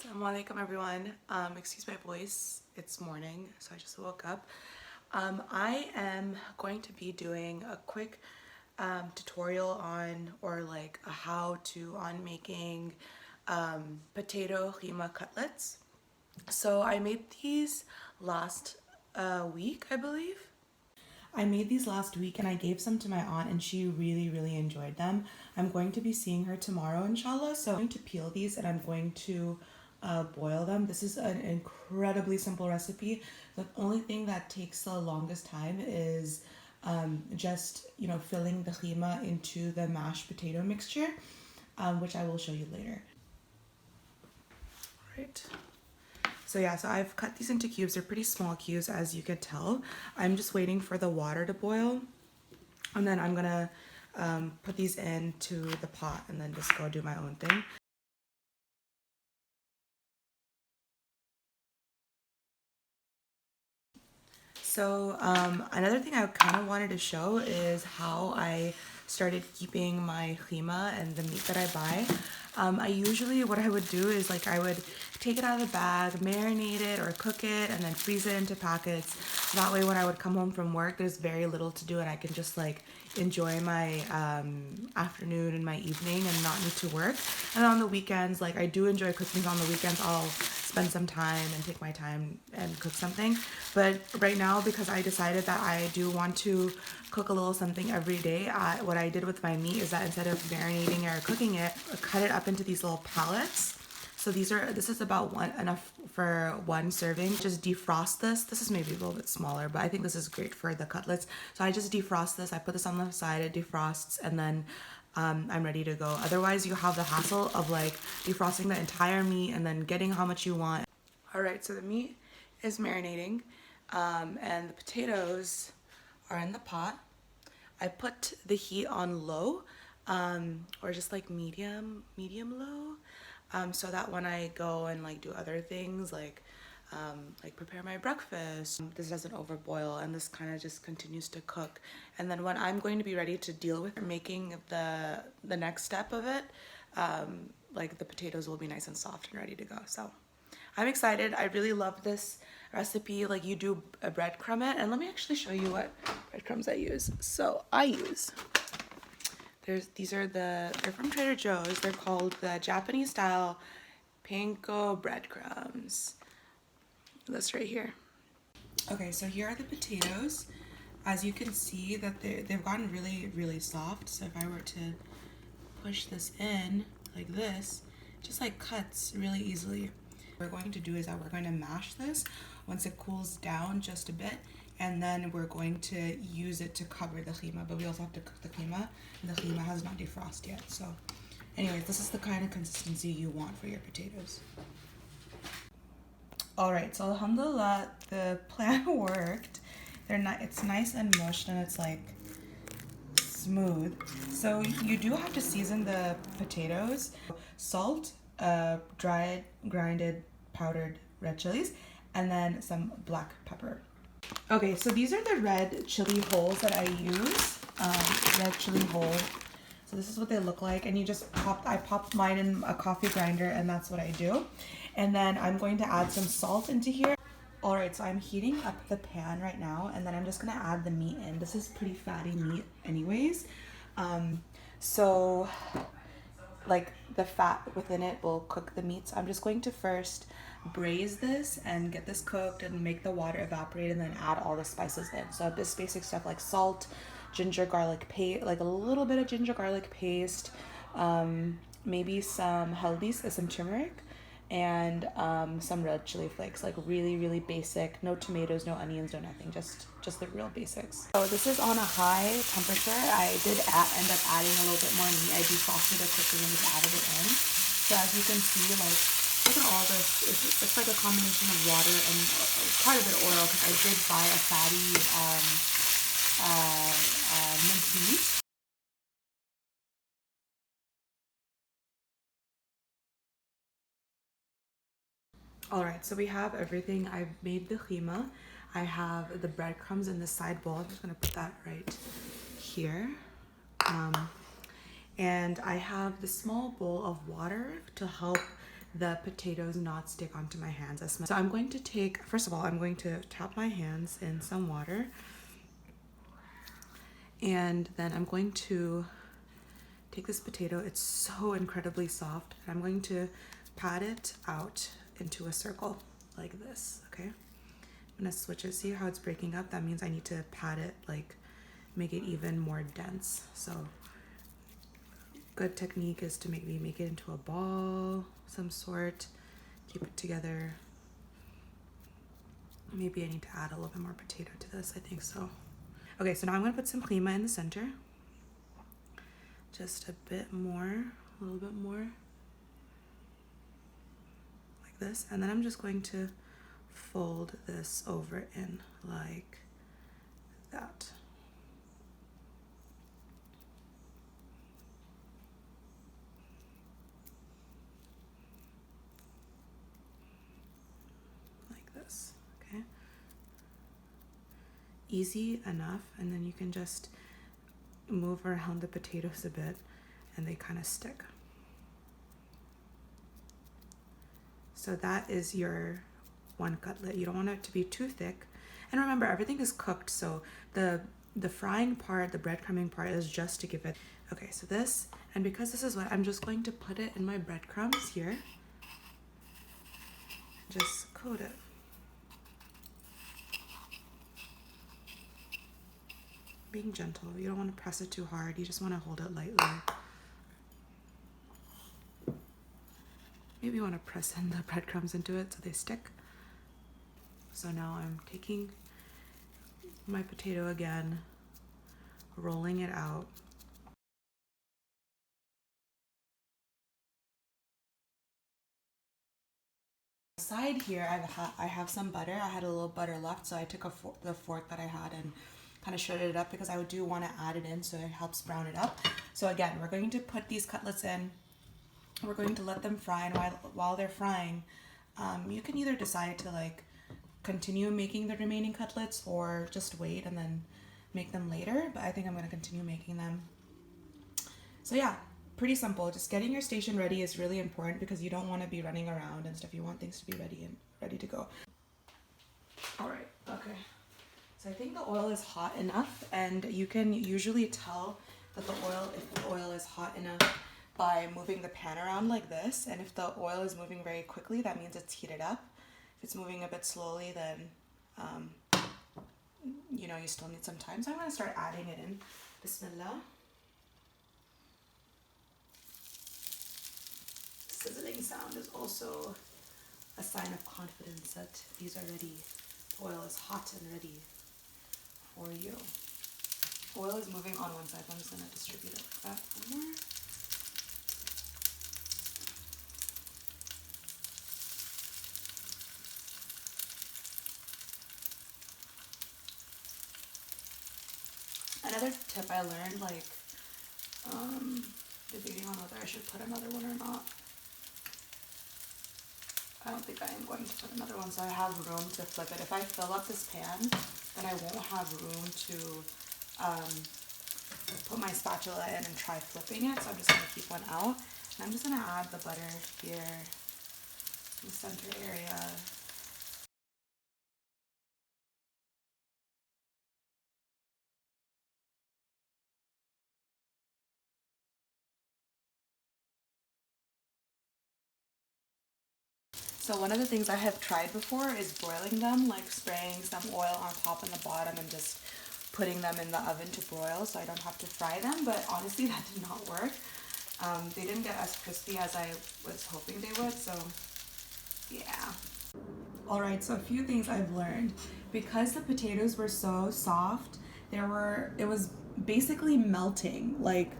Assalamu alaikum everyone. Excuse my voice, it's morning, so I just woke up. I am going to be doing a quick tutorial on, or like a how-to on making potato keema cutlets. So I made these last week, I believe. I made these last week and I gave some to my aunt and she really enjoyed them. I'm going to be seeing her tomorrow inshallah, so I'm going to peel these and I'm going to boil them. This is an incredibly simple recipe. The only thing that takes the longest time is just, you know, filling the keema into the mashed potato mixture, which I will show you later. All right. So yeah, so I've cut these into cubes. They're pretty small cubes, as you could tell. I'm just waiting for the water to boil, and then I'm gonna put these into the pot and then just go do my own thing. So another thing I kind of wanted to show is how I started keeping my keema and the meat that I buy. I usually, what I would do is like I would take it out of the bag, marinate it or cook it, and then freeze it into packets. That way when I would come home from work, there's very little to do and I can just like enjoy my afternoon and my evening and not need to work. And on the weekends, like I do enjoy cooking on the weekends. I'll spend some time and take my time and cook something. But right now, because I decided that I do want to cook a little something every day, what I did with my meat is that instead of marinating or cooking it, I cut it up into these little pellets. So this is about enough for one serving. Just defrost this. This is maybe a little bit smaller, but I think this is great for the cutlets. So I just defrost this. I put this on the side, it defrosts, and then I'm ready to go. Otherwise, you have the hassle of like defrosting the entire meat and then getting how much you want. All right, so the meat is marinating, and the potatoes are in the pot. I put the heat on low, or just like medium low, so that when I go and like do other things like prepare my breakfast, this doesn't overboil and this kind of just continues to cook. And then when I'm going to be ready to deal with making the next step of it, like the potatoes will be nice and soft and ready to go. So I'm excited. I really love this recipe. Like, you do a breadcrumb it, and let me actually show you what breadcrumbs I use. So I use, they're from Trader Joe's. They're called the Japanese style panko breadcrumbs. This right here. Okay, so here are the potatoes. As you can see that they've gotten really soft. So if I were to push this in like this, it just like cuts really easily. What we're going to do is that we're going to mash this once it cools down just a bit, and then we're going to use it to cover the keema, but we also have to cook the keema, and the keema has not defrosted yet. So anyways, this is the kind of consistency you want for your potatoes. Alright, so alhamdulillah, the plan worked. It's nice and mushed and it's like smooth. So you do have to season the potatoes. Salt, grinded powdered red chilies, and then some black pepper. Okay, so these are the red chili holes that I use. Red chili hole. So this is what they look like, and I popped mine in a coffee grinder, and that's what I do. And then I'm going to add some salt into here. All right, so I'm heating up the pan right now, and then I'm just gonna add the meat in. This is pretty fatty meat anyways. So like the fat within it will cook the meat. So I'm just going to first braise this and get this cooked and make the water evaporate, and then add all the spices in. So this basic stuff like salt, ginger garlic paste, like a little bit of ginger garlic paste, maybe some haldi, some turmeric, and some red chili flakes. Like really basic. No tomatoes, no onions, no nothing. Just the real basics. So this is on a high temperature. I did end up adding a little bit more meat. I defrosted it quickly and just added it in. So as you can see, like, look at all this. It's like a combination of water and quite a bit of oil, because I did buy a fatty minced meat. Alright, so we have everything. I've made the keema. I have the breadcrumbs in the side bowl. I'm just going to put that right here. And I have the small bowl of water to help the potatoes not stick onto my hands as much. So I'm going to take, first of all, I'm going to tap my hands in some water, and then I'm going to take this potato. It's so incredibly soft. I'm going to pat it out into a circle like this, okay? I'm gonna switch it. See how it's breaking up? That means I need to pat it, like make it even more dense. So good technique is to maybe make it into a ball, some sort, keep it together. Maybe I need to add a little bit more potato to this, I think so. Okay, so now I'm gonna put some keema in the center. Just a bit more, a little bit more, like this. And then I'm just going to fold this over in like that. Like this, okay? Easy enough, and then you can just move around the potatoes a bit and they kind of stick. So that is your one cutlet. You don't want it to be too thick. And remember, everything is cooked, so the frying part, the breadcrumbing part is just to give it. Okay, so this, and because this is wet, I'm just going to put it in my breadcrumbs here. Just coat it. Being gentle. You don't want to press it too hard. You just want to hold it lightly. Maybe you want to press in the breadcrumbs into it so they stick. So now I'm taking my potato again, rolling it out. Side here, I have some butter. I had a little butter left, so I took the fork that I had and kind of shredded it up because I do want to add it in so it helps brown it up. So again, we're going to put these cutlets in. We're going to let them fry, and while they're frying, you can either decide to like continue making the remaining cutlets or just wait and then make them later, but I think I'm going to continue making them. So yeah, pretty simple. Just getting your station ready is really important because you don't want to be running around and stuff. You want things to be ready to go. All right, okay. So I think the oil is hot enough, and you can usually tell that if the oil is hot enough by moving the pan around like this. And if the oil is moving very quickly, that means it's heated up. If it's moving a bit slowly, then you know, you still need some time. So I'm going to start adding it in. Bismillah. Sizzling sound is also a sign of confidence that these are ready. Oil is hot and ready for you. Oil is moving on one side, so I'm just going to distribute it like that more. Another tip I learned, like debating on whether I should put another one or not. I don't think I am going to put another one, so I have room to flip it. If I fill up this pan, then I won't have room to put my spatula in and try flipping it, so I'm just going to keep one out. And I'm just going to add the butter here in the center area. So one of the things I have tried before is broiling them, like spraying some oil on top and the bottom and just putting them in the oven to broil so I don't have to fry them, but honestly that did not work. They didn't get as crispy as I was hoping they would, so yeah. Alright, so a few things I've learned. Because the potatoes were so soft, it was basically melting, like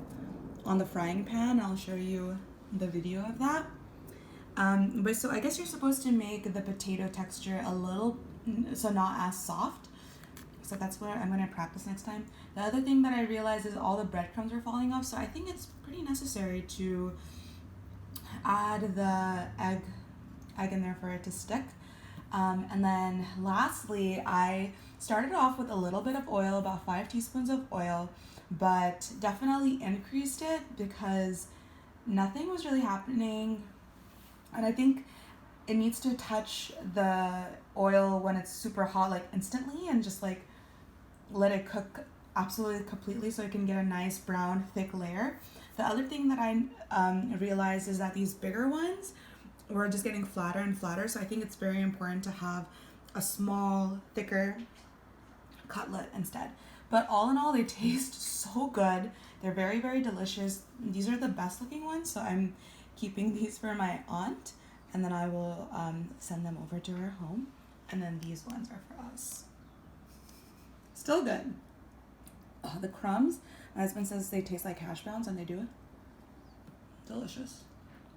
on the frying pan. I'll show you the video of that. But so I guess you're supposed to make the potato texture a little, so not as soft. So that's what I'm going to practice next time. The other thing that I realized is all the breadcrumbs are falling off, so I think it's pretty necessary to add the egg in there for it to stick. And then lastly, I started off with a little bit of oil, about 5 teaspoons of oil, but definitely increased it because nothing was really happening And I think it needs to touch the oil when it's super hot, like instantly, and just like let it cook absolutely completely so you can get a nice brown thick layer. The other thing that I realized is that these bigger ones were just getting flatter and flatter, so I think it's very important to have a small, thicker cutlet instead. But all in all, they taste so good. They're very, very delicious. These are the best looking ones, so I'm keeping these for my aunt, and then I will send them over to her home. And then these ones are for us. Still good. Oh, the crumbs. My husband says they taste like hash browns, and they do. Delicious.